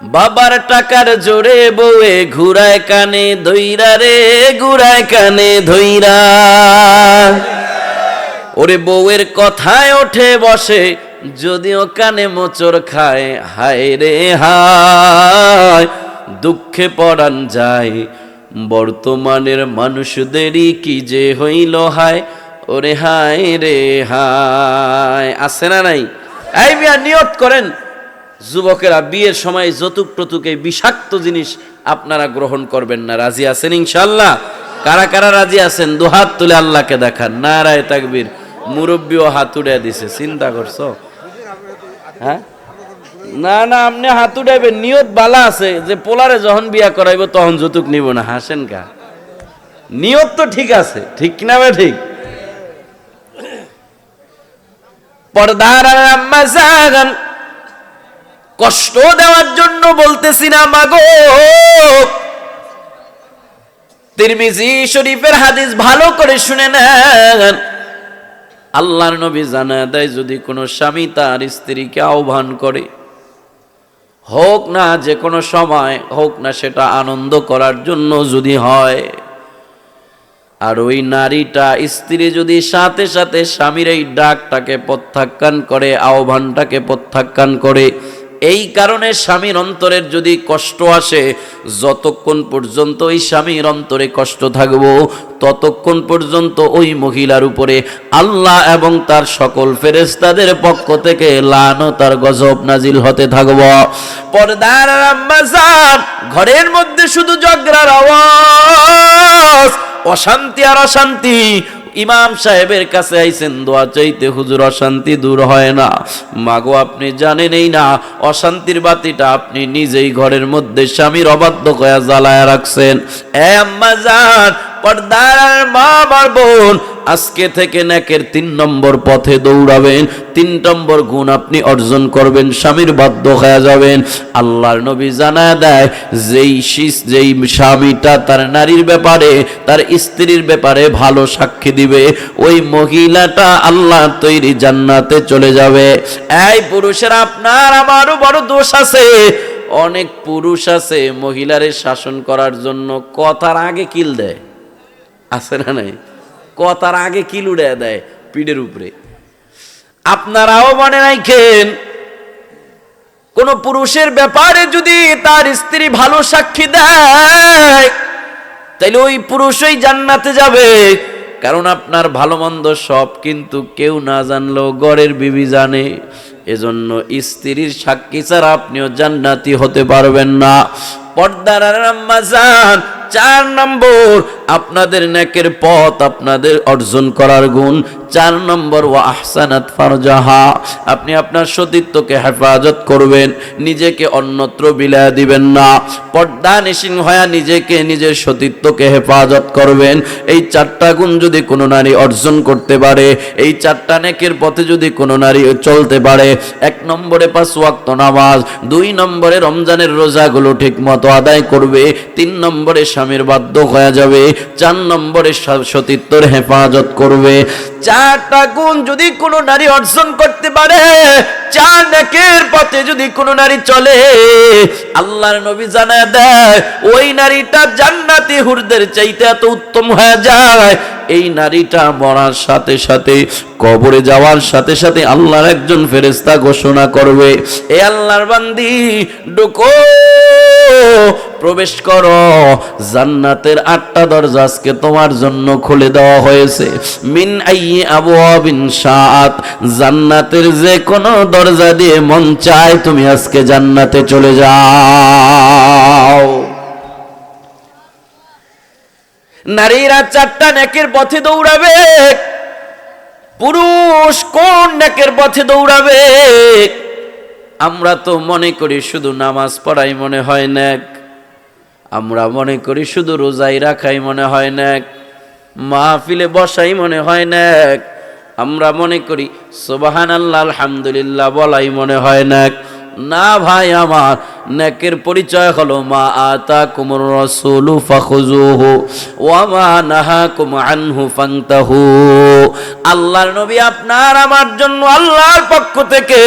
বাবার টাকার জোরে বউয়ে ঘুরায় কানে ধইরা রে, ঘুরায় কানে ধইরা। ওরে বউয়ের কথায় ওঠে বসে, যদিও কানে মোচড় খায়। হায় রে হায়, দুঃখে পরাণ যায়, বর্তমানের মানুষদেরই কি যে হইল হায়। ওরে হায় রে হায়, আছে না নাই? এই মিয়া নিয়ত করেন, যুবকেরা বিয়ের সময় যৌতুক টতুক এই বিষাক্ত জিনিস আপনারা গ্রহণ করবেন না। রাজি আছেন ইনশাআল্লাহ? কারা কারা রাজি আছেন দুহাত তুলে আল্লাহকে দেখান। নারায়ে তাকবীর। মুরব্বিও হাত উড়াই দিছে, চিন্তা করছো? হ্যাঁ না না, আপনি হাত উঠাইবেন, নিয়ত বালা আছে যে পোলারে যখন বিয়া করাইব তখন যৌতুক নিব না। হাসেন কা? নিয়ত তো ঠিক আছে, ঠিক না বে ঠিক? পর্দার আম্মা জান, কষ্ট দেওয়ার জন্য বলতেছি না মাগো। তিরমিজি শরীফের হাদিস ভালো করে শুনে নেন। আল্লাহর নবী জানায় দেয়, যদি কোনো স্বামী তার স্ত্রীকে আহ্বান করে, হোক না যে কোনো সময়, হোক না সেটা আনন্দ করার জন্য যদি হয়, আর ওই নারীটা স্ত্রী যদি সাথে সাথে স্বামীর এই ডাকটাকে প্রত্যাখ্যান করে, আহ্বানটাকে প্রত্যাখ্যান করে, এই কারণে স্বামীর অন্তরের যদি কষ্ট আসে, যতক্ষণ পর্যন্ত ওই স্বামীর অন্তরে কষ্ট থাকবো, ততক্ষণ পর্যন্ত ওই মহিলার উপরে আল্লাহ এবং তার সকল ফেরেশতাদের পক্ষ থেকে লানত আর গজব নাজিল হতে থাকবো। পর্দার আম্মা জান, ঘরের মধ্যে শুধু ঝগড়ার আওয়াজ, অশান্তি আর অশান্তি। ইমাম সাহেবের কাছে আইছেন দোয়া চাইতে, হুজুর অশান্তি দূর হয় না। মাগো আপনি জানেনই না, অশান্তির বাতিটা আপনি নিজেই ঘরের মধ্যে স্বামীর অবাধ্য কয়া জ্বালায়া রাখছেন। এ আম্মা জান, পর্দার মা আমার বোন, আজকে থেকে নেকের 3 নম্বর পথে দৌড়াবেন। 3 নম্বর গুণ আপনি অর্জন করবেন, স্বামীর বাধ্য হয়ে যাবেন। আল্লাহর নবী জানায় দেয়, যেই স্বামীটা তার নারীর ব্যাপারে, তার স্ত্রীর ব্যাপারে ভালো সাক্ষী দিবে, ওই মহিলাটা আল্লাহ তৈরি জান্নাতে চলে যাবে। এই পুরুষেরা, আপনার আমারও বড় দোষ আছে। অনেক পুরুষ আছে মহিলারে শাসন করার জন্য কথার আগে কিল দেয়, আছে না নাই? কথার আগে কিল উড়ে দেয় পিঠের উপরে। আপনারাও মনে রাখেন, কোন পুরুষের ব্যাপারে যদি তার স্ত্রী ভালো সাক্ষী দেয়, তাইলে ওই পুরুষই জান্নাতে যাবে। কারণ আপনার ভালো মন্দ সব কিন্তু কেউ না জানলেও ঘরের বিবি জানে। এজন্য স্ত্রীর সাক্ষী ছাড়া আপনিও জান্নাতি হতে পারবেন না। পর্দার আম্মা জান, 4 নম্বর আপনাদের নেকের পথ, আপনাদের অর্জন করার গুণ। 4 নম্বর, ওয়া আহসানাত ফারজাহা, আপনি আপনার সতীত্বকে হেফাজত করবেন, নিজেকে অন্যত্র বিলায় দিবেন না। পর্দানিশীন হয়ে নিজেকে, নিজের সতীত্বকে হেফাজত করবেন। এই 4টা গুণ যদি কোনো নারী অর্জন করতে পারে, এই 4টা নেকের পথে যদি কোনো নারী চলতে পারে, 1 নম্বরে 5 ওয়াক্ত নামাজ, 2 নম্বরে রমজানের রোজাগুলো ঠিক মতো আদায় করবে, 3 নম্বরে স্বামীর বাধ্য হয়ে যাবে, 4 নম্বরে সতীত্বর হেফাজত করবে। 4টা গুণ যদি কোনো নারী অর্জন করতে পারে, 4 নেকের পথে যদি কোনো নারী চলে, আল্লাহর নবী জানায় দেয়, ওই নারীটা জান্নাতি হুরদের চাইতে এত উত্তম হয়ে যায়। এই নারীটা মরার সাথে সাথে, কবরে যাওয়ার সাথে সাথে আল্লাহর একজন ফেরেশতা ঘোষণা করবে, এ আল্লাহর বান্দি, ঢোকো, প্রবেশ করো, জান্নাতের 8টা দরজা আজকে তোমার জন্য খুলে দেওয়া হয়েছে। মিন আইয়ি আবওয়াবিন শাআত, জান্নাতের যে কোনো দরজা দিয়ে মন চায় তুমি আজকে জান্নাতে চলে যাও। নারীরা 4টা নেকের পথে দৌড়াবে, পুরুষ কোন নেকের পথে দৌড়াবে? আমরা তো মনে করি শুধু নামাজ পড়াই মনে হয় নেক, আমরা মনে করি শুধু রোজাই রাখাই মনে হয় নেক, মাহফিলে বসাই মনে হয় নেক, আমরা মনে করি সুবহানাল্লাহ আলহামদুলিল্লাহ বলাই মনে হয় নেক। না ভাই আমার, নেকের পরিচয় হলো মা আতাকুমুর রাসূলু ফাখুযুহু ওয়া মা নাহাকুম আনহু ফান্তাহু। আল্লাহর নবী আপনার আমার জন্য আল্লাহর পক্ষ থেকে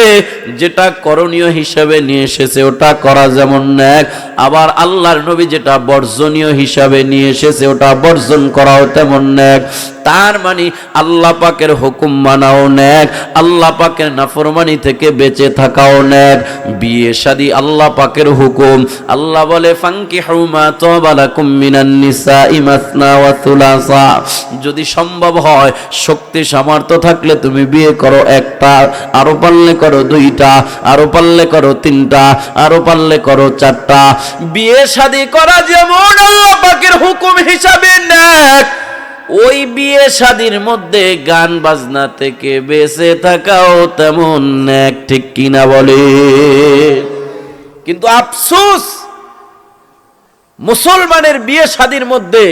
যেটা করণীয় হিসাবে নিয়ে এসেছে ওটা করা যেমন নেক, আবার আল্লাহর নবী যেটা বর্জনীয় হিসাবে নিয়ে এসেছে ওটা বর্জন করাও তেমন নেক। তার মানে আল্লাহ পাকের হুকুম মানাও নেক, আল্লাহ পাকের নাফরমানি থেকে বেঁচে থাকাও নেক। বিয়ে শাদী আল্লাহ পাকের হুকুম। আল্লাহ বলে ফানকিহু মা তাবা লাকুম মিনান নিসাই মাসনা ওয়া সুলাসা। যদি সম্ভব হয়, শক্তি সামর্থ্য থাকলে তুমি বিয়ে করো একটা, আরো পারলে করো দুইটা, আরো পারলে করো তিনটা, আরো পারলে করো চারটা। বিয়ে শাদী করা যেমন আল্লাহ পাকের হুকুম হিসাবে নেক, ওই বিয়ে শাদীর মধ্যে গান বাজনা থেকে বেঁচে থাকাও তেমন নেক, ঠিক কিনা বলে? কিন্তু আফসোস, মুসলমানের বিয়ে শাদীর মধ্যে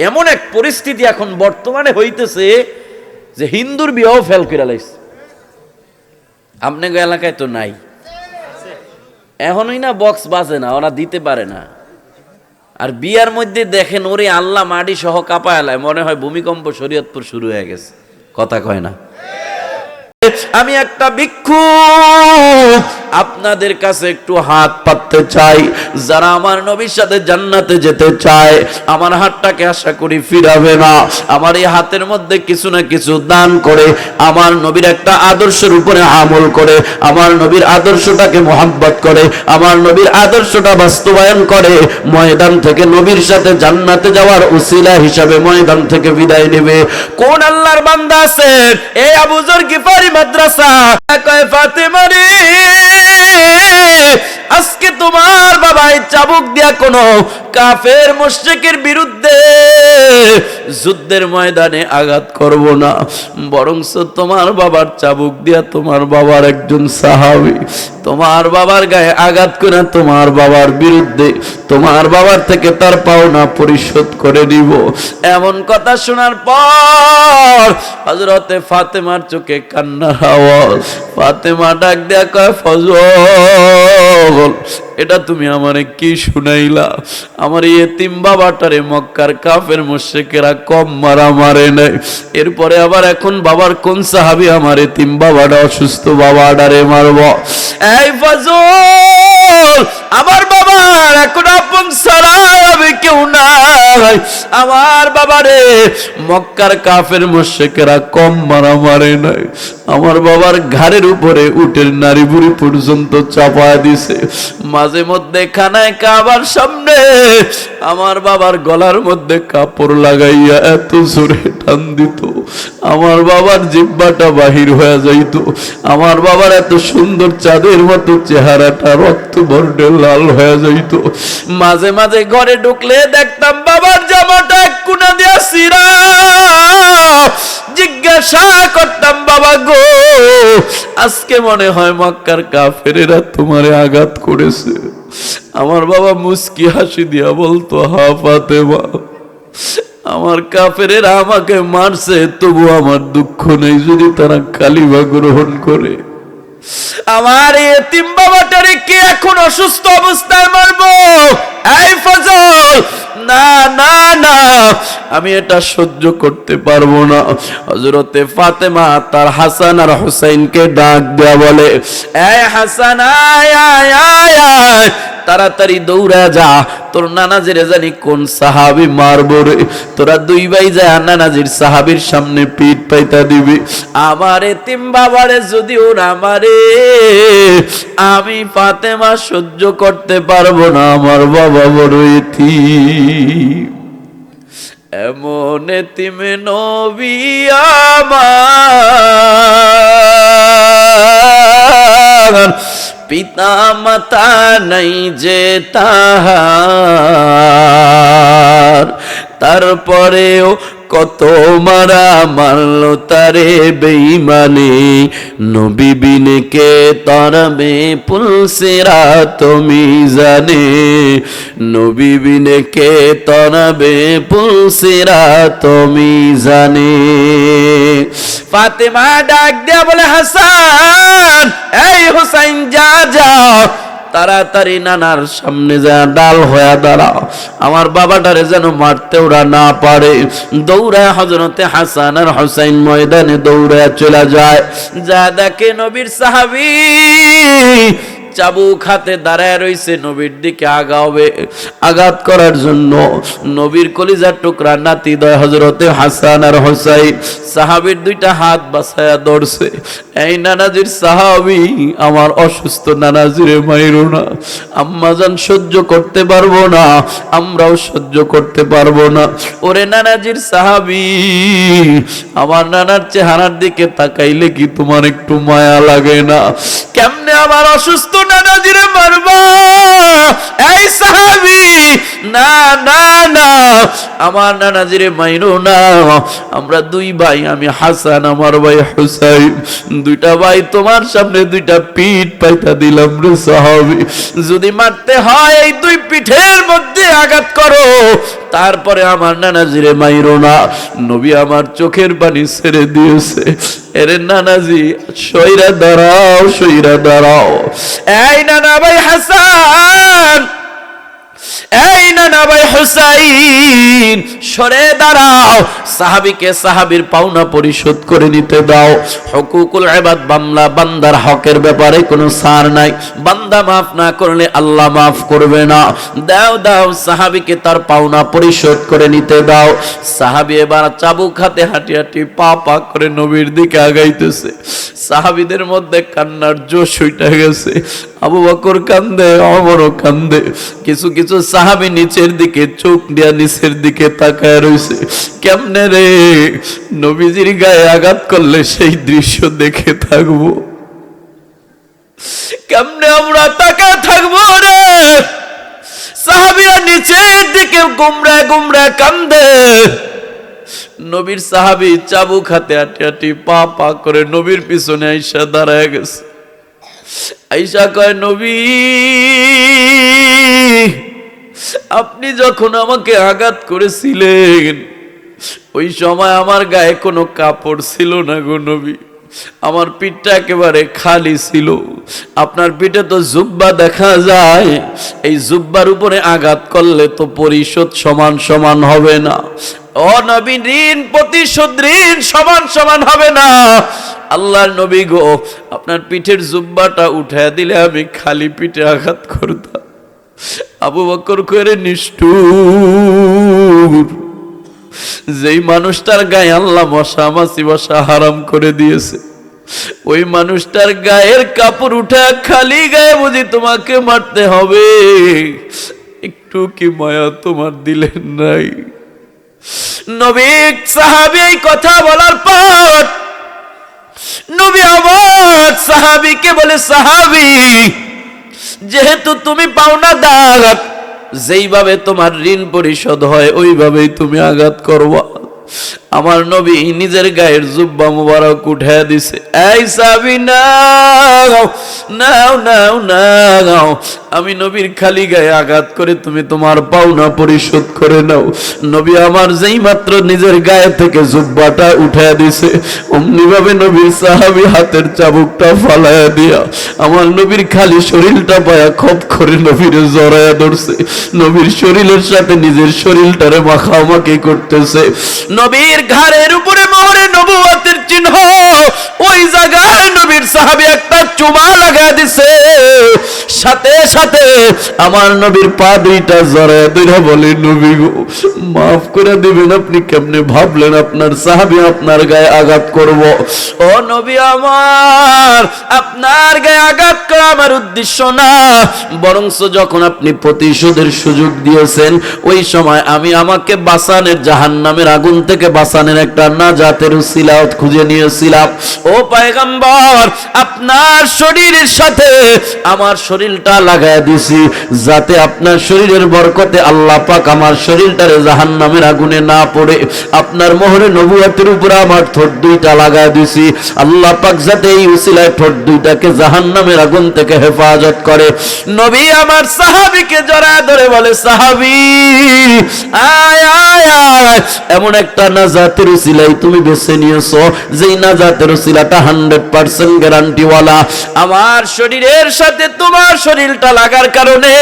এমন এক পরিস্থিতি এখন বর্তমানে হইতেছে যে হিন্দুর বিয়েও ফেল করে লাইছে। আপনার এলাকায় তো নাই, এখনই না বক্স বাজে না, ওরা দিতে পারে না। আর বিয়ার মধ্যে দেখেন ওরে আল্লাহ মাটি সহ কাঁপায়, মনে হয় ভূমিকম্প শরীয়তপুর শুরু হয়ে গেছে। কথা কয় না? আমি একটা ভিক্ষুক আপনাদের কাছে একটু হাত পাততে চাই। যারা আমার নবীর সাথে জান্নাতে যেতে চায়, আমার হাতটাকে আশা করি ফিরাবে না। আমার এই হাতের মধ্যে কিছু না কিছু দান করে, আমার নবীর একটা আদর্শের উপরে আমল করে, আমার নবীর আদর্শটাকে মোহাব্বত করে, আমার নবীর আদর্শটা বাস্তবায়ন করে, ময়দান থেকে নবীর সাথে জান্নাতে যাওয়ার উসিলা হিসাবে ময়দান থেকে বিদায় নেবে। কোন আল্লাহর বান্দা আছে এই আবু যর গিফারি মাদ্রাসা কয় ফাতেমা রে, আজকে তোমার বাবাই চাবুক দিয়া কোন কাফের মুশরিকের বিরুদ্ধে যুদ্ধের ময়দানে আঘাত করব না, বরংস তোমার বাবার চাবুক দিয়া তোমার বাবার একজন সাহাবী তোমার বাবার গায়ে আঘাত করে তোমার বাবার বিরুদ্ধে তোমার বাবার থেকে তার পাওনা পরিশোধ করে দিব। এমন কথা শোনার পর হযরতে ফাতেমার চোখে কান্নার আওয়াজ। ফাতেমা ডাক দেয়া কয়, ফজল এটা তুমি আমারে কি শুনাইলা? আমার এতিম বাবাটারে মক্কার কাফের মুশরিকেরা কম মারা মারে নাই, এরপরে আবার এখন বাবার কোন সাহাবী আমার এতিম বাবাটা অসুস্থ বাবাটারে মারব? এই ফজল, আমার বাবার এখন আপন ছাড়া হবে কেউ নাই। আমার বাবারে মক্কার কাফের মুশরিকেরা কম মারা মারে নাই, আমার বাবার ঘাড়ের উপরে উটের নারী বুড়ি পর্যন্ত চাপায় দিছে। মাঝে মধ্যে খানায় কাবার সামনে আমার বাবার গলার মধ্যে কাপড় লাগাইয়া এত জোরে টান দিত, আমার বাবার জিহ্বাটা বাহির হয়ে যাইত। আমার বাবার এত সুন্দর চাঁদের মতো চেহারাটা রক্ত বর্ণে লাল হয়ে যাইত। মাঝে মাঝে ঘরে ঢুকলে দেখতাম বাবার জামাটা এক কোনা দিয়া ছিঁড়া। জিজ্ঞাসা করতাম, বাবা গো, আজকে মনে হয় মক্কার কাফেরেরা তোমারে আঘাত করেছে? আমার বাবা মুস্কি হাসি দিয়া বলতো, হা ফাতেমা, আমার কাফেরেরা আমাকে মারছে, তবু আমার দুঃখ নেই যদি তারা কালিমা গ্রহণ করে। আমার এতিম বাবাটারে কে এখন অসুস্থ অবস্থায় মারবো? এই ফজল, না না না, আমি এটা সহ্য করতে পারবো না। হযরতে ফাতেমা তার হাসান আর হুসাইনকে ডাক দেয়া বলে, এই হাসান আয় আয় আয় আয়, তাড়াতাড়ি দৌড়া যা, তোর নানাজিরে জানি কোন সাহাবী মারবো রে। তোরা দুই ভাই যা নানাজির সাহাবীর সামনে পিঠ পাইতা দিবি। আমার এতিম বাবারে যদি ওরা মারে, আমি ফাতেমা সহ্য করতে পারবো না, আমার বাবা বড় এতিম। এমন এতিম নবী আমার, পিতা মাতা নাই যে তাহার, তারপরেও কত মারা মারলো তারে বেঈমানে। নবী বিনে কে তারাবে পুলসিরাত মিজানে, নবী বিনে কে তারাবে পুলসিরাত মিজানে। ফাতেমা ডাক দেয়া বলে, হাসান, এই হুসাইন, যা যাও, তাড়াতাড়ি নানার সামনে যা ডাল হয়ে দাঁড়াও, আমার বাবাটারে যেন মারতে ওরা না পারে। দৌড়ায় হযরতে হাসান আর হুসাইন ময়দানে দৌড়ায় চলে যায়, যা দেখে নবীর সাহাবী চাবুক হাতে দাঁড়ায় রইছে, নবীর দিকে আগাবে আঘাত করার জন্য। নবীর কলিজার টুকরা নাতি দয় হযরতে হাসান আর হুসাইন সাহাবীর দুইটা হাত বাছায়া ধরছে, এই নানাজির সাহাবী, আমার অসুস্থ নানাজিরে মাইরো না, আম্মাজান সহ্য করতে পারবো না, আমরাও সহ্য করতে পারবো না। ওরে নানাজির সাহাবী, আমার নানার চেহারার দিকে তাকাইলে কি তোমার একটু মায়া লাগে না? কেমনে আমার অসুস্থ নানাজিরে মারবা? এই সাহাবী, না না না, আমার নানাজিরে মাইরো না, আমরা দুই ভাই, আমি হাসান, আমার ভাই হুসাইন, দুইটা ভাই তোমার সামনে দুইটা পিঠ পাইতা দিলাম রে সাহাবী, যদি মারতে হয় এই দুই পিঠের মধ্যে আঘাত করো, তারপরে আমার নানাজিরে মাইরো না। নবী আমার চোখের পানি ছেড়ে দিয়েছে, এরে নানাজি সইরা দাঁড়াও, সইরা দাঁড়াও। এই নানা ভাই হাসান, এই নানা ভাই হুসাইন, সরে দাঁড়াও, সাহাবীকে সাহাবীর পাওনা পরিশোধ করে নিতে দাও। হুকুকুল ইবাদ, বান্দার হকের ব্যাপারে কোনো ছাড় নাই, বান্দা মাফ না করলে আল্লাহ মাফ করবে না। দাও দাও, সাহাবীকে তার পাওনা পরিশোধ করে নিতে দাও। সাহাবী এবার চাবুক হাতে হাঁটি হাঁটি পা পা করে নবীর দিকে আগাইতেছে। সাহাবীদের মধ্যে কান্নার জোশ উঠে গেছে, আবু বকর কান্দে, ওমরও কান্দে, কিছু কিছু সাহাবী নিচের দিকে চোখ দিয়া নিচের দিকে তাকায় রইছে। কেমনে রে নবীজির গায়ে আঘাত করলে সেই দৃশ্য দেখে থাকবো? কেমনে আমরা তাকায় থাকবো রে? সাহাবীরা নিচের দিকে গুমরা গুমরা কান্দে। নবীর সাহাবী চাবুক হাতে হাঁটি হাঁটি পা পা করে নবীর পিছনে আইসা দাঁড়ায় গেছে। আইসা কয়, নবী, আপনি যখন আমাকে আঘাত করেছিলেন ওই সময় আমার গায়ে কোনো কাপড় ছিল না গো নবী, আমার পিঠটা একেবারে খালি ছিল। আপনার পিঠে তো জুব্বা দেখা যায়, এই জুব্বার উপরে আঘাত করলে তো পরিশোধ সমান সমান হবে না। ও নবী, ঋণ প্রতিশোধ ঋণ সমান সমান হবে না। আল্লাহর নবী গো, আপনার পিঠের জুব্বাটা উঠায় দিলে আমি খালি পিঠে আঘাত করতাম। আবু বকর করে নিষ্ঠুর, যেই মানুষটার গায়ে আল্লাহ মশা মাছি বসা হারাম করে দিয়েছে, ওই মানুষটার গায়ের কাপড় উঠা খালি গায়ে বুঝি তোমাকে মারতে হবে? একটু কি মায়া তোমার দিলেন নাই? নবী সাহাবী এই কথা বলার পর নবী আমার সাহাবীকে বলে, সাহাবী, যেহেতু তুমি পাওনাদার, যেইভাবে তোমার ঋণ পরিশোধ হয় ওইভাবেই তুমি আঘাত করবা। আমার নবী নিজের গায়ের জুব্বা মুবারক উঠায় দিছে। এই সাহাবী, নাও নাও নাও নাও, আমি নবীর খালি গায়ে আঘাত করে তুমি তোমার পাওনা পরিশোধ করে নাও। নবী আমার যেই মাত্র নিজের গায়ে থেকে জুব্বাটা উঠায় দিছে, অমনি ভাবে নবীর সাহাবী হাতের চাবুকটা ফালায়া দিয়া আমার নবীর খালি শরীরটা পায়া খপ করে নবীর জড়ায়া ধরছে, নবীর শরীরের সাথে নিজের শরীরটারে মাখামাখি করতেছে। নবীর ঘাড়ের উপরে মোহরে নবুয়তের চিহ্ন, ওই জায়গায় নবীর সাহাবী একটা চুমা লাগায় দিছে। সাথে সাথে আমার নবীর পা দুইটা জড়ায় ধরে বলে, নবী গো, মাফ করে দিবেন, আপনি কেমনে ভাবলেন আপনার সাহাবী আপনার গায়ে আঘাত করব? ও নবী আমার, আপনার গায়ে আঘাত করা আমার উদ্দেশ্য না, বরংস যখন আপনি প্রতিশোধের সুযোগ দিয়েছেন ওই সময় আমি আমাকে বাঁচানোর, জাহান্নামের আগুন থেকে বাঁচানোর একটা নাজাতের উসিলা খুঁজে নিয়েছিলাম। ও পয়গম্বর, আপনার শরীরের সাথে আমার শরীরটা লাগায় দিছি, যাতে আপনার শরীরের বরকতে আল্লাহ পাক আমার শরীরটারে জাহান্নামের আগুনে না পড়ে, আপনার মোহরে নবুয়তের উপরে আমার ঠোঁট দুইটা লাগায় দিছি, আল্লাহ পাক যাতে এই উসিলায় ঠোঁট দুইটাকে জাহান্নামের আগুন থেকে হেফাজত করে। নবী আমার সাহাবীকে জড়ায় ধরে বলে, সাহাবী, আয় আয় আয়, এমন একটা নাজাতের উসিলাই তুমি বেছে নিয়েছো যেই নাজাতের উসিলাটা 100% গ্যারান্টি ওয়ালা, আমার শরীরের সাথে তোমার শরীরটা লাগার কারণে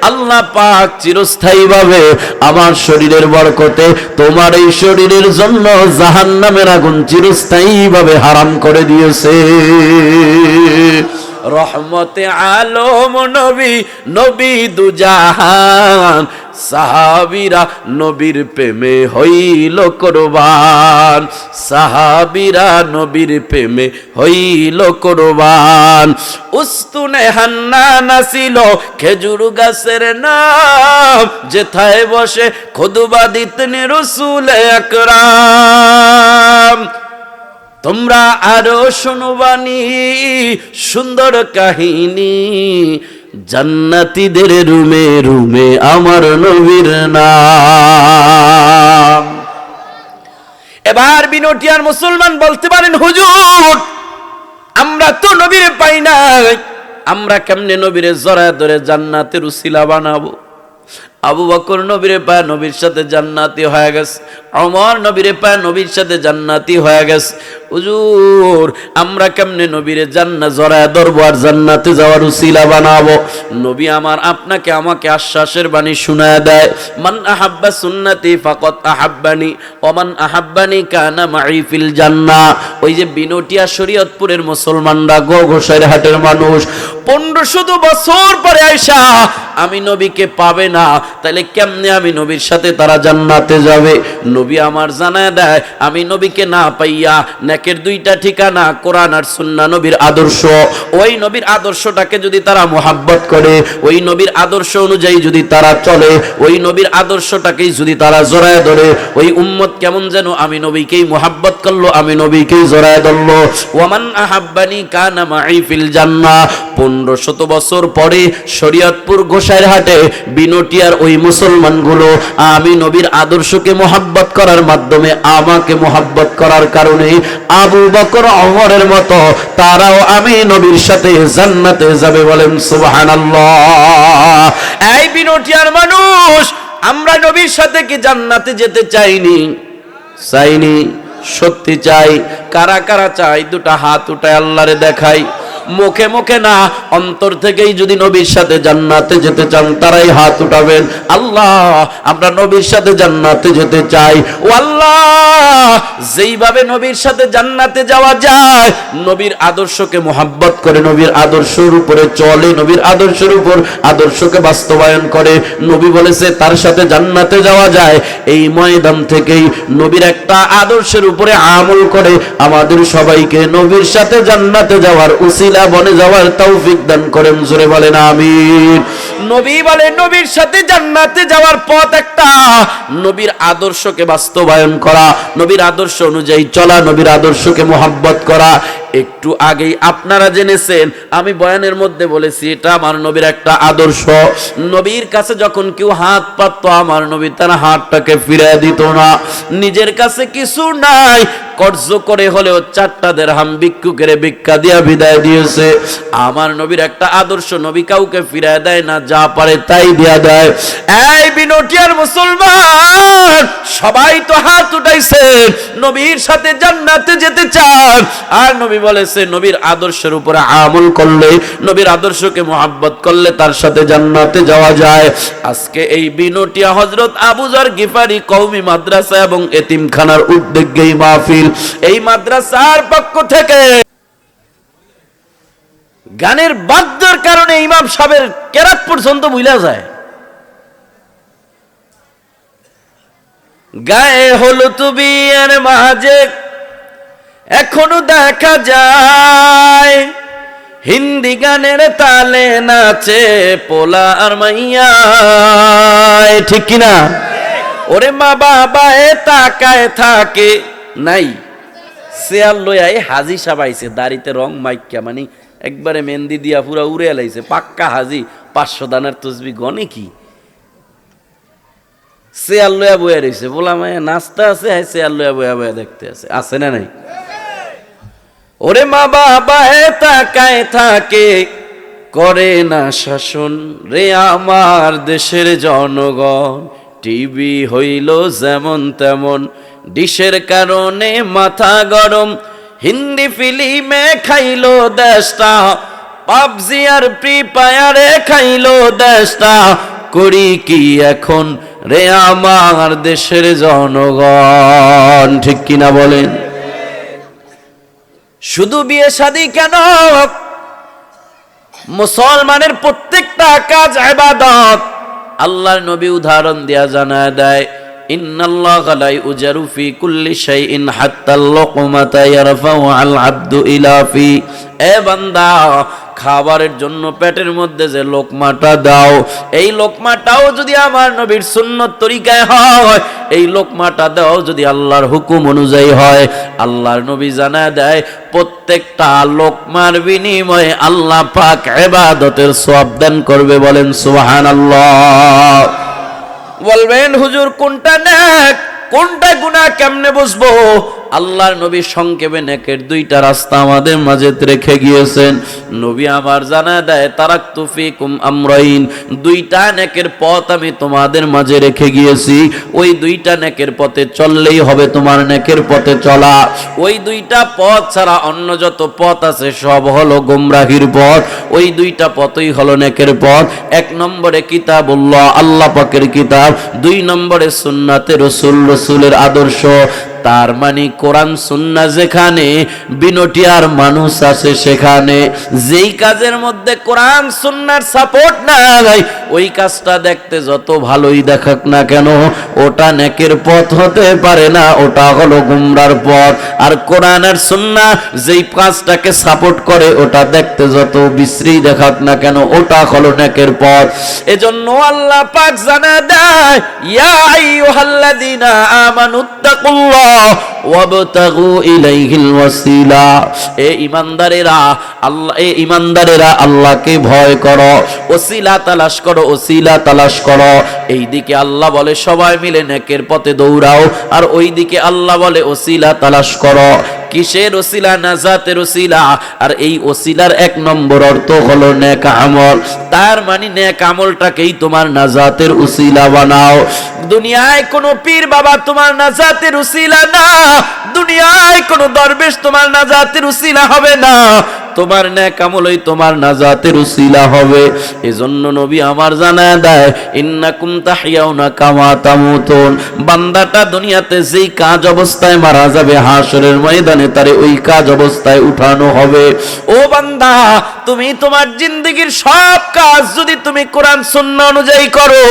আল্লাহ পাক চিরস্থায়ীভাবে আমার শরীরের বরকতে তোমার এই শরীরের জন্য জাহান্নামের আগুন চিরস্থায়ীভাবে হারাম করে দিয়েছে। রহমতে আলম নবী, নবী দুজাহান, সাহাবীরা নবীর প্রেমে হইল কুরবান, সাহাবীরা নবীর প্রেমে হইল কুরবান। উস্তুনে হান্নান ছিল খেজুর গাছের নাম, যেথায় বসে খুতবা দিতেন রাসূল আকরাম। তোমরা আরো শুনবানি সুন্দর কাহিনী, জান্নাতীদের রুমে রুমে আমার নবীর নাম। এবার বিনোটিয়ার মুসলমান বলতে পারেন, হুজুর আমরা তো নবীরে পাই না, আমরা কেমনে নবীরে জড়ায় ধরে জান্নাতের উসিলা বানাবো? আবু বকর নবীরে পায় নবীর সাথে জান্নাতি হয়ে গেছে, ওমর নবীরে পায় নবীর সাথে জান্নাতি হয়ে গেছে। হুজুর আমরা কেমনে নবীরে জান্নাত জড়ায় ধরবো আর জান্নাতে যাওয়ার উসিলা বানাবো? নবী আমার আপনাকে আমাকে আশ্বাসের বাণী শোনায় দেয়, মান আহাব্বা সুন্নতি ফাকাত আহাব্বানি ওয়া মান আহাব্বানি কানা মাই ফিল জান্নাহ। ওই যে বিনোটিয়া শরীয়তপুরের মুসলমানরা, গোসাইর হাটের মানুষ, 1500 বছর পরে আয়েশা আমি নবীকে পাবে না, তাহলে কেমনে আমি নবীর সাথে তারা জান্নাতে যাবে? নবী আমার জানায় দেয়, আমি নবীকে না পাইয়া নেকের দুইটা ঠিকানা কোরআন আর সুন্নাহ, নবীর আদর্শ, ওই নবীর আদর্শটাকে যদি তারা মোহাব্বত করে, ওই নবীর আদর্শ অনুযায়ী যদি তারা চলে, ওই নবীর আদর্শটাকেই যদি তারা জড়ায় ধরে, ওই উম্মত কেমন যেন আমি নবীকেই মোহাব্বত করলো, আমি নবীকেই জড়ায় ধরলো। ওয়ামান আহাব্বানি কানা মাই ফিল জান্নাহ। 1500 বছর পরে শরীয়তপুর গোসাইর হাটে বিনোটিয়ার ওই মুসলমানগুলো আমি নবীর আদর্শকে মোহাব্বত করার মাধ্যমে আমাকে মোহাব্বত করার কারণে আবু বকর ওমরের মতো তারাও আমি নবীর সাথে জান্নাতে যাবে। বলেন সুবহানাল্লাহ। এই বিনোটিয়ার মানুষ, আমরা নবীর সাথে কি জান্নাতে যেতে চাইনি? চাইনি, সত্যি চাই। কারা কারা চাই? দুটা হাত উঠায় আল্লাহরে দেখাই। মুখে মুখে না, অন্তর থেকেই যদি নবীর সাথে জান্নাতে যেতে চান তারাই হাত উঠাবেন। আল্লাহ আমরা নবীর সাথে জান্নাতে যেতে চাই। ও আল্লাহ, যেইভাবে নবীর সাথে জান্নাতে যাওয়া যায়, নবীর আদর্শকে মোহাব্বত করে, নবীর আদর্শের উপরে চলে, নবীর আদর্শের উপর আদর্শকে বাস্তবায়ন করে, নবী বলেছে তার সাথে জান্নাতে যাওয়া যায়। এই ময়দান থেকেই নবীর একটা আদর্শের উপরে আমল করে আমাদের সবাইকে নবীর সাথে জান্নাতে যাওয়ার উসিলা বনে যাওয়ার তৌফিক দান করেন। জোরে বলেন আমিন। নবী বলে নবীর সাথে জান্নাতে যাওয়ার পথ একটা, নবীর আদর্শকে বাস্তবায়ন করা, নবীর আদর্শ অনুযায়ী চলা, নবীর আদর্শকে মোহাব্বত করা। একটু আগেই আপনারা জেনেছেন, আমি বয়ানের মধ্যে বলেছি এটা আমার নবীর একটা আদর্শ। নবীর কাছে যখন কেউ হাত পাততো, আমার নবী তার হাতটাকে ফিরিয়ে দিত না। নিজের কাছে কিছু নাই, কর্জ করে হলেও 4টা দিরহাম ভিক্ষুকের ভিক্ষা দিয়া বিদায় দিয়েছে। আমার নবীর একটা আদর্শ, নবী কাউকে ফিরিয়ে দেয় না, যা পারে তাই দিয়া দেয়। এই বিনোটিয়ার মুসলমান সবাই তো হাত উঠাইছে, নবীর সাথে জান্নাতে যেতে চান। আর নবী বলেছে নবীর আদর্শের উপরে আমল করলে, নবীর আদর্শকে মোহাব্বত করলে তার সাথে জান্নাতে যাওয়া যায়। আজকে এই বিনোটিয়া হযরত আবু যর গিফারি কওমি মাদ্রাসা এবং এতিমখানার উদ্যোগে এই মাহফিল, এই মাদ্রাসার পক্ষ থেকে গানের বাদ্যের কারণে ইমাম সাহেবের কেরাত পর্যন্ত ভুলা যায়। গায়ে হলুদ বিয়ের মাঝে এখনো দেখা যায়, হিন্দি গানের তালে নাচে পোলা আর মাইয়া। ঠিক কিনা? ওরে মা বাবা এ তাকায় থাকে নাই, চেয়ার লইয়াই হাজি সাবাইছে, দাড়িতে রং মাইকা, মানে একবারে মেহেন্দি দিয়া পুরা উড়ে লাইছে, পাক্কা হাজি। 500 দানের তসবি গনে কি, চেয়ার লইয়া বইয়া রয়েছে, বলা মায়া নাস্তা আছে, হ্যাঁ চেয়ার লইয়া বইয়া বইয়া দেখতে আছে না নাই? ওরে মা বাবা এ তাকায় থাকে, করে না শাসন রে আমার দেশের জনগণ। টিভি হইল যেমন তেমন, ডিশের কারণে মাথা গরম, হিন্দি ফিল্মে খাইলো দেশটা, পাবজি আর ফ্রি ফায়ারে খাইলো দেশটা, করি কি এখন রে আমার দেশের জনগণ? ঠিক কিনা বলেন? শুধু বিয়ে শাদী কেন, মুসলমানের প্রত্যেকটা কাজ ইবাদত। আল্লাহর নবী উদাহরণ দিয়া জানায় দেয়, ইন্নাল্লাহা লা ইউজারু ফি কুল্লি শাইইন হাত্তাল লুকমাতা ইয়ারফাউ আল আবদু ইলা ফি। এ বান্দা, খাবারের জন্য পেটের মধ্যে যে লোকমাটা দাও, এই লোকমাটাও যদি আমার নবীর সুন্নত তরিকায় হয়, এই লোকমাটা দাও যদি আল্লাহর হুকুম অনুযায়ী হয়, আল্লাহর নবী জানায় দেয় প্রত্যেকটা লোকমার বিনিময়ে আল্লাহ পাক ইবাদতের সওয়াব দান করবে। বলেন সুবহানাল্লাহ। বলবেন হুজুর কোনটা নেক কোনটা গুনাহ কেমনে বুঝবো? আল্লাহর নবী সংক্ষেপে নেকের দুইটা রাস্তা আমাদের মাঝে রেখে গিয়েছেন। নবী আমার জানা দেয়, তারাকতু ফিকুম আমরাইন, দুইটা নেকের পথ আমি তোমাদের মাঝে রেখে গিয়েছি। ওই দুইটা নেকের পথে চললেই হবে তোমার নেকের পথে চলা। ওই দুইটা পথ ছাড়া অন্য যত পথ আছে সব হলো গোমরাহির পথ। ওই দুইটা পথই হলো নেকের পথ। এক নম্বরে কিতাবুল্লাহ, আল্লাহ পাকের কিতাব। দুই নম্বরে সুন্নাতে রাসূল, রাসূলের আদর্শ। তার মানে কোরআন সুন্নাহ যেখানে, বিনটিয়ার মানুষ আছে সেখানে। যেই কাজের মধ্যে কোরআন সুন্নাহর সাপোর্ট নাই, ওই কাজটা দেখতে যত ভালোই দেখাক না কেন, ওটা নেকের পথ হতে পারে না, ওটা হলো গুমরার পথ। আর কোরআন আর সুন্নাহ যেই কাজটাকে সাপোর্ট করে, ওটা দেখতে যত বিশ্রী দেখাক না কেন, ওটা হলো নেকের পথ। এজন্য আল্লাহ পাক জানা দেয়, ইয়া আইয়ুহাল্লাযীনা আমানুত্তাকুল্লাহ ওয়াবতাগু ইলাইহিল ওয়াসিলা। এ ঈমানদারেরা, আল্লাহকে ভয় করো, ওসিলা তালাশ করো, ওসিলা তালাশ করো। এই দিকে আল্লাহ বলে সবাই মিলে নেকের পথে দৌড়াও, আর ওই দিকে আল্লাহ বলে ওসিলা তালাশ করো। কিসের ওসিলা? নাজাতের ওসিলা। আর এই ওসিলার এক নম্বর অর্থ হলো নেক আমল। তার মানে নেক আমলটাকেই তোমার নাজাতের ওসিলা বানাও। দুনিয়ায় কোনো পীর বাবা তোমার নাজাতের ওসিলা না, দুনিয়ায় কোনো দরবেশ তোমার নাজাতের ওসিলা হবে না, তোমার নেক আমলই তোমার নাজাতের উসিলা হবে। এজন্য নবী আমার জানায় দেয়, ইন্নাকুম তাহইয়াউনা কামা তামুতুন। বান্দাটা দুনিয়াতে যেই কাজ অবস্থায় মারা যাবে, হাসরের ময়দানে তারে ওই কাজ অবস্থায় উঠানো হবে। ও বান্দা, তুমি তোমার জিন্দেগীর সব কাজ যদি তুমি কোরআন সুন্নাহ অনুযায়ী করো,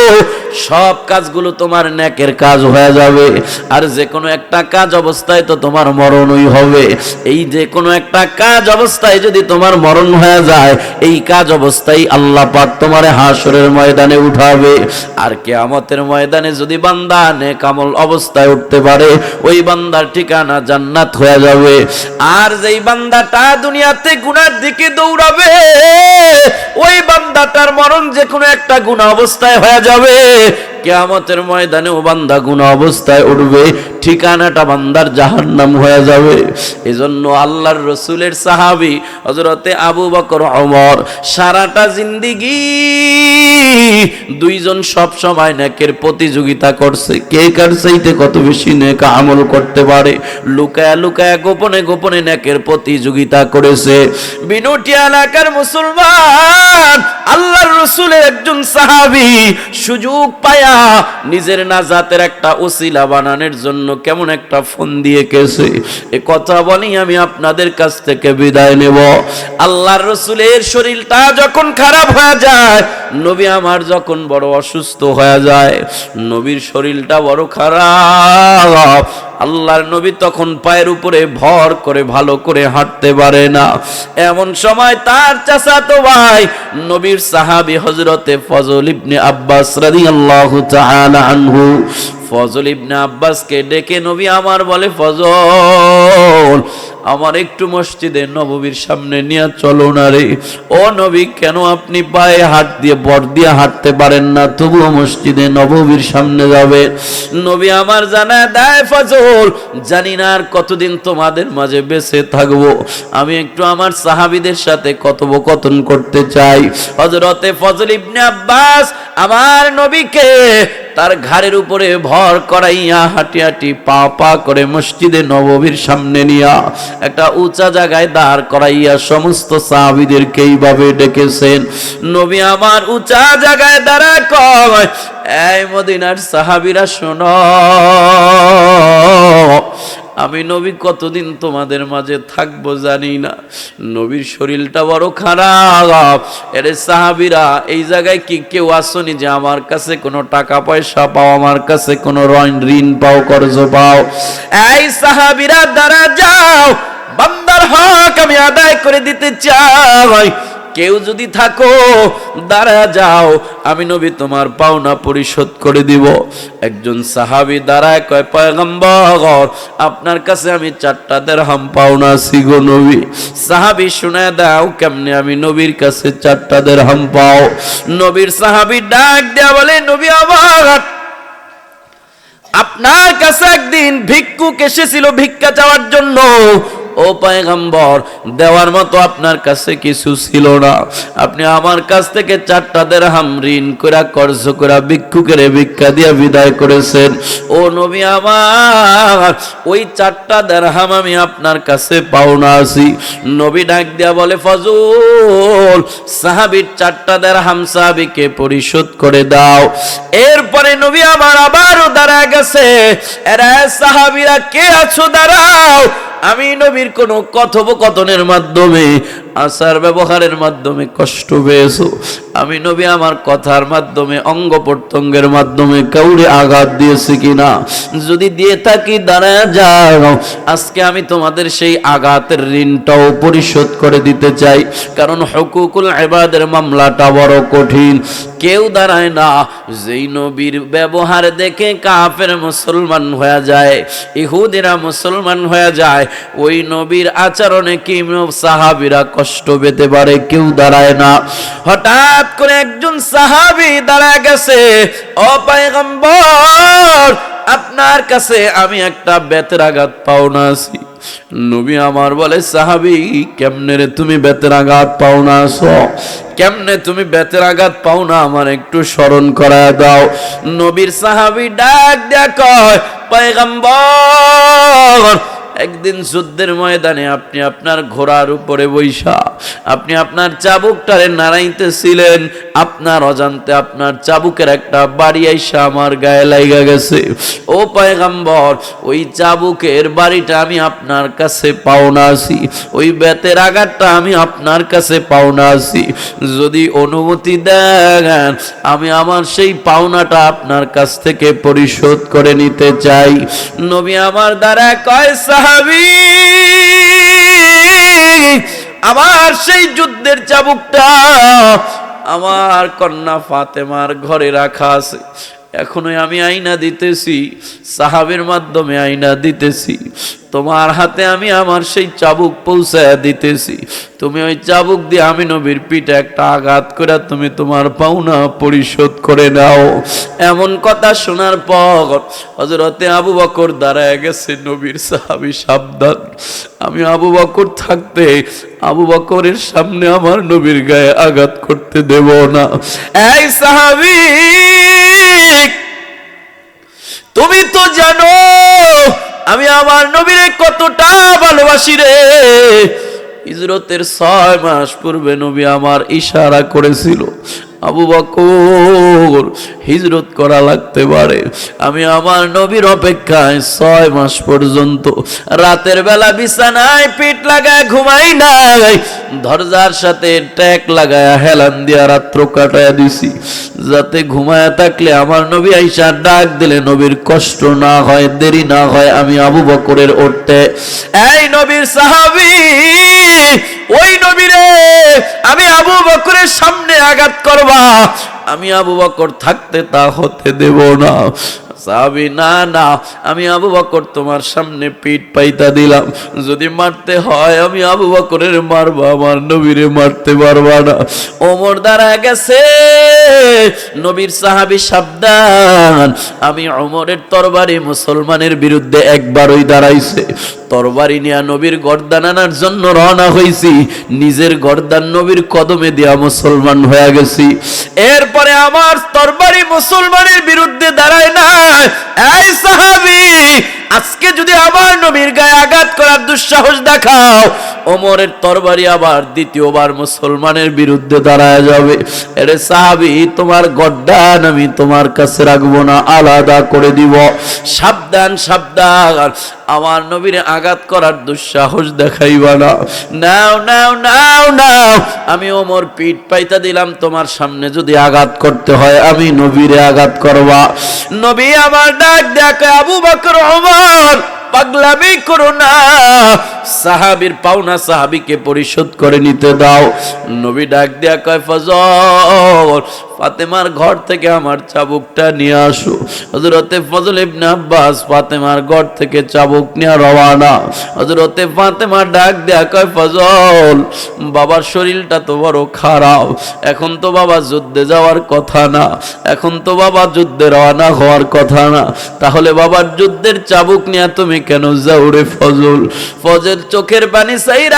সব কাজগুলো তোমার নেকের কাজ হয়ে যাবে। আর যে কোনো একটা কাজ অবস্থায় তো তোমার মরণই হবে। এই যে কোনো একটা কাজ অবস্থায় যদি তোমার মরণ হয়ে যায়, এই কাজ অবস্থায় আল্লাহ পাক তোমারে হাসরের ময়দানে উঠাবে। আর কিয়ামতের ময়দানে যদি বান্দা নেক আমল অবস্থায় উঠতে পারে, ওই বান্দার ঠিকানা জান্নাত হয়ে যাবে। আর যেই বান্দাটা দুনিয়াতে গুনার দিকে দৌড়াবে, ওই বান্দাটার মরণ যে কোনো একটা গুনাহ অবস্থায় হয়ে যাবে। কিয়ামতের ময়দানে ও বান্দা গুনাহ অবস্থায় উঠবে, ঠিকানাটা বান্দার জাহান্নাম হয়ে যাবে। এজন্য আল্লাহর রাসূলের সাহাবী হযরতে আবু বকর, ওমর সারাটা জিন্দেগি দুইজন সব সময় নেকের প্রতিযোগিতা করছে, কে কার চাইতে কত বেশি নেক আমল করতে পারে। লুকায়া লুকায়া গোপনে গোপনে নেকের প্রতিযোগিতা করেছে। বিনুটি এলাকার মুসলমান, আল্লাহর রাসূলের একজন সাহাবী সুযোগ পায়া নিজের নাজাতের একটা ওসিলা বানানোর জন্য কেমন একটা ফোন দিয়ে গেছে। এ কথা বলি আমি আপনাদের কাছ থেকে বিদায় নেব। আল্লাহর রাসূলের শরীরটা যখন খারাপ হয়ে যায়, নবী আমার যখন বড় অসুস্থ হয়ে যায়, নবীর শরীরটা বড় খারাপ, আল্লাহর নবী তখন পায়ের উপরে ভর করে ভালো করে হাঁটতে পারে না। এমন সময় তার চাচাতো ভাই নবীর সাহাবী হযরতে ফজল ইবনে আব্বাস রাদিয়াল্লাহু তাআলা আনহু, ফজল ইবনে আব্বাসকে ডেকে নবী আমার বলে, ফজল, আমার একটু মসজিদে নববীর সামনে নিয়ে চলো না রে। ও নবী, কেন আপনি পায়ে হাত দিয়ে বর দিয়ে হাঁটতে পারেন না, তবুও মসজিদে নববীর সামনে যাবে? নবী আমার জানা দেয়, ফজল, জানি না আর কতদিন তোমাদের মাঝে বেঁচে থাকবো, আমি একটু আমার সাহাবীদের সাথে কথোপকথন করতে চাই। হযরতে ফজল ইবনে আব্বাস আমার নবীকে তার ঘাড়ের উপরে ভর করাইয়া হাঁটি হাঁটি পা পা করে মসজিদে নববীর সামনে নিয়া একটা উঁচা জায়গায় দাঁড় করাইয়া সমস্ত সাহাবীদেরকে এইভাবে ডেকেছেন। নবী আমার উঁচা জায়গায় দাঁড়া কয়, এই মদিনার সাহাবীরা শোনো, আমি নবী কতদিন তোমাদের মাঝে থাকবো জানি না, নবীর শরীরটা বড় খারাপ। এরে সাহাবীরা, এই জায়গায় কি কেউ আসনি যে আমার কাছে কোনো টাকা পয়সা পাও, আমার কাছে কোনো ঋণ পাও, কর্জ পাও? এই সাহাবীরা দাঁড়া যাও, বান্দার হক আমি আদায় করে দিতে চাই। কেউ যদি থাকো দাঁড়া যাও, আমি নবী তোমার পাওনা পরিশোধ করে দিব। একজন সাহাবী দাঁড়ায় কয়, পয়গম্বর আপনার কাছে আমি 4টা দিরহাম পাওনা আছি গো নবী। সাহাবী শুনায় দাও কেমনে আমি নবীর কাছে 4টা দিরহাম পাও। নবীর সাহাবী ডাক দেয়া বলে, নবী আমার, আপনার কাছে একদিন ভিক্ষুক এসেছিল ভিক্ষা চাওয়ার জন্য। ও পয়গম্বর, দেওয়ার মতো আপনার কাছে কিছু ছিল না, আপনি আমার কাছ থেকে 4টা দিরহাম ঋণ কইরা কর্জ কইরা ভিক্ষুকের ভিক্ষা দিয়া বিদায় করেছেন। ও নবী আমার, ওই 4টা দিরহাম আমি আপনার কাছে পাওনা আছি। নবী ডাক দিয়া বলে, ফজল সাহাবীর 4টা দিরহাম সাহাবীকে পরিশোধ করে দাও। এরপরে নবী আমার আবারও দাঁড়া গেছে, এরা সাহাবীরা কে আছো দাঁড়াও। আমি নবীর কোন কথোপকথনের মাধ্যমে, আচার ব্যবহারের মাধ্যমে কষ্ট পেয়েছো? আমি নবী আমার কথার মাধ্যমে, অঙ্গ প্রত্যঙ্গের মাধ্যমে কাউরে আঘাত দিয়েছি কিনা? যদি দিয়ে থাকি দাঁড়ায় যাও, আজকে আমি তোমাদের সেই আঘাতের ঋণটাও পরিশোধ করে দিতে চাই। কারণ হুকুকুল ইবাদের মামলাটা বড় কঠিন। কেউ দাঁড়ায় না। যেই নবীর ব্যবহার দেখে কাফের মুসলমান হয়ে যায়, ইহুদিরা মুসলমান হয়ে যায়, ওই নবীর আচরণে কি সাহাবীরা কষ্ট পেতে পারে? কেউ দাঁড়ায় না। হঠাৎ করে একজন সাহাবী দাঁড়ায় গেছে, ও পয়গম্বর আপনার কাছে আমি একটা বেতের আঘাত পাওনা আছি। নবী আমার বলে, সাহাবী কেমনে রে তুমি বেতের আঘাত পাওনা আছো? কেমনে তুমি বেতের আঘাত পাও না, আমার একটু স্মরণ করায় দাও। নবীর সাহাবী ডাক দেয়া কয়, পয়গম্বর একদিন যুদ্ধের ময়দানে আপনি আপনার ঘোড়ার উপরে বৈশা আপনি আপনার চাবুকটারে নাড়াইতেছিলেন, আপনার অজান্তে আপনার চাবুকের একটা বাড়ি আইসা আমার গায়ে লাগা গেছে। ও পয়গম্বর, ওই চাবুকের বাড়িটা আমি আপনার কাছে পাওনা আছি, ওই বেতের আঘাতটা আমি আপনার কাছে পাওনা আছি। যদি অনুমতি দেন আমি আমার সেই পাওনাটা আপনার কাছ থেকে পরিশোধ করে নিতে চাই। নবী আমার দ্বারা কয়, সাহাবী আমার সেই যুদ্ধের চাবুকটা আমার কন্যা ফাতেমার ঘরে রাখা আছে, এখনোই আমি আয়না দিতেছি, সাহাবীর মাধ্যমে আয়না দিতেছি, তোমার হাতে আমি আমার সেই চাবুক পৌঁছায় দিতেছি। তুমি ওই চাবুক দিয়ে আমি নবীর পিঠে একটা আঘাত করে তুমি তোমার পাওনা পরিশোধ করে নাও। এমন কথা শোনার পর হযরতে আবু বকর দাঁড়ায় গেছে। নবীর সাহাবী সাবধান, আমি আবু বকর থাকতে আবু বকরের সামনে আমার নবীর গায়ে আঘাত করতে দেব না। এই সাহাবী, তুমি তো জানো আমি আমার নবীরে কতটা ভালোবাসি রে। হিজরতের 6 মাস পূর্বে নবী আমার ইশারা করেছিল, আবু বকর হিজরত করা লাগতে পারে। আমি আমার নবীর অপেক্ষায় 6 মাস পর্যন্ত রাতের বেলা বিছানায় পিঠ লাগায় ঘুমাই নাই, দরজার সাথে ট্যাক লাগায় হেলান দিয়া রাত্র কাটায় দিছি, যাতে ঘুমায় থাকলে আমার নবী আইসা ডাক দিলে নবীর কষ্ট না হয়, দেরি না হয় আমি আবু বকরের উঠতে। এই নবীর সাহাবী, ওই নবীরে আমি আবু বকরের সামনে আঘাত করবা, আমি আবু বকর থাকতে তা হতে দেব না। সাহাবী, না না, আমি আবু বকর তোমার সামনে পিঠ পাইতা দিলাম, যদি মারতে হয় আমি আবু বকরের মারবা, আমার নবীরে মারতে পারবা না। ওমর দাঁড়া গেছে, নবীর সাহাবী সাবধান, আমি ওমরের তরবারি মুসলমানের বিরুদ্ধে একবারই দাঁড়াইছে, তরবারি নিয়ে নবীর গর্দান আনার জন্য রওনা হইছি, নিজের গর্দান নবীর কদমে দিয়া মুসলমান হয়ে গেছি। এরপরে আমার তরবারি মুসলমানের বিরুদ্ধে দাঁড়ায় না। এই সাহাবী, আজকে যদি আমার নবীর গায়ে আঘাত করার দুঃসাহস দেখাও, ওমরের তরবারি আবার দ্বিতীয়বার মুসলমানের বিরুদ্ধে দাঁড়ায় যাবে। এরে সাহাবী, তোমার গর্দান আমি তোমার কাছে রাখবো না, আলাদা করে দিব। সাবধান সাবধান, আমার নবীর আঘাত করার দুঃসাহস দেখাইবা না। নাও নাও নাও নাও, আমি ওমর পিঠ পাইতা দিলাম, তোমার সামনে যদি আঘাত করতে হয় আমি নবীরে আঘাত করবা। নবী আমার ডাক দেখে, আবু বকর ওমর পাগলামি করো না, সাহাবীর পাওনা সাহাবীকে পরিশোধ করে নিতে দাও। নবী ডাক দেয়া কয়, ফজল, ফাতেমার ঘর থেকে আমার চাবুকটা নিয়ে আসো। হযরতে ফজল ইবনে আব্বাস ফাতেমার ঘর থেকে চাবুক নিয়ে রওনা। হযরতে ফাতেমা ডাক দেয়া কয়, ফজল, বাবার শরীরটা তো বড় খারাপ, এখন তো বাবা যুদ্ধে যাওয়ার কথা না, এখন তো বাবা যুদ্ধে রওনা হওয়ার কথা না, তাহলে বাবার যুদ্ধের চাবুক নিয়ে তুমি কেন যাও রে ফজল? ফজল চোখের পানি চাইরা